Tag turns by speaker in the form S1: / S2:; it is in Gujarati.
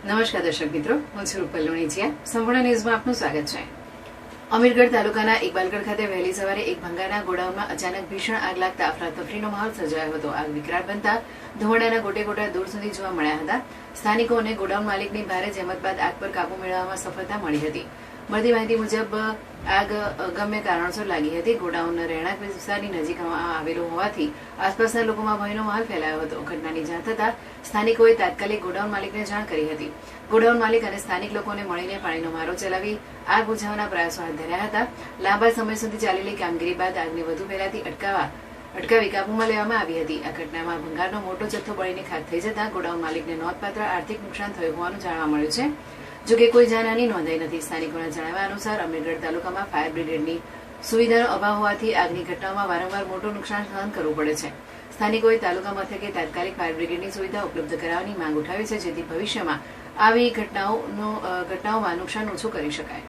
S1: નમસ્કાર દર્શક મિત્રો, હું છું રૂપલ લોણીચિયા. સંપૂર્ણ ન્યૂઝમાં આપનું સ્વાગત છે. અમીરગઢ તાલુકાના ઇકબાલગઢ ખાતે વહેલી સવારે એક ભંગારના ગોડાઉનમાં અચાનક ભીષણ આગ લાગતા અફરાતફરીનો માહોલ સર્જાયો હતો. આગ વિકરાળ બનતા ધુમાડાના ગોટે ગોટા દૂર સુધી જોવા મળ્યા હતા. સ્થાનિકો અને ગોડાઉન માલિકની ભારે જહેમત બાદ આગ પર કાબુ મેળવવામાં સફળતા મળી હતી. મળતી માહિતી મુજબ આગ અગમ્ય કારણોસર લાગી હતી. ગોડાઉન રહેણાંક વિસ્તારની નજીકમાં આવેલું હોવાથી આસપાસના લોકોમાં ભયનો માહોલ ફેલાયો હતો. ઘટનાની જાણ થતાં સ્થાનિકોએ તાત્કાલિક ગોડાઉન માલિકને જાણ કરી હતી. ગોડાઉન માલિક અને સ્થાનિક લોકોને મળીને પાણીનો મારો ચલાવી આગ બુઝાવવાના પ્રયાસો હાથ ધર્યા હતા. લાંબા સમય સુધી ચાલેલી કામગીરી બાદ આગને વધુ ફેલાતી અટકાવી કાબૂમાં લેવામાં આવી હતી. આ ઘટનામાં ભંગારનો મોટો જથ્થો બળીને ખાક થઈ જતા ગોડાઉન માલિકને નોંધપાત્ર આર્થિક નુકસાન થયું હોવાનું જાણવા મળ્યું છે. જોકે કોઈ જાનહાની નોંધાઈ નથી. સ્થાનિકોના જણાવ્યા અનુસાર અમીરગઢ તાલુકામાં ફાયર બ્રિગેડની સુવિધાનો અભાવ હોવાથી આગની ઘટનાઓમાં વારંવાર મોટું નુકસાન સહન કરવું પડે છે. સ્થાનિકોએ તાલુકા મથકે તાત્કાલિક ફાયર બ્રિગેડની સુવિધા ઉપલબ્ધ કરાવવાની માંગ ઉઠાવી છે, જેથી ભવિષ્યમાં આવી ઘટનાઓમાં નુકસાન ઓછું કરી શકાય.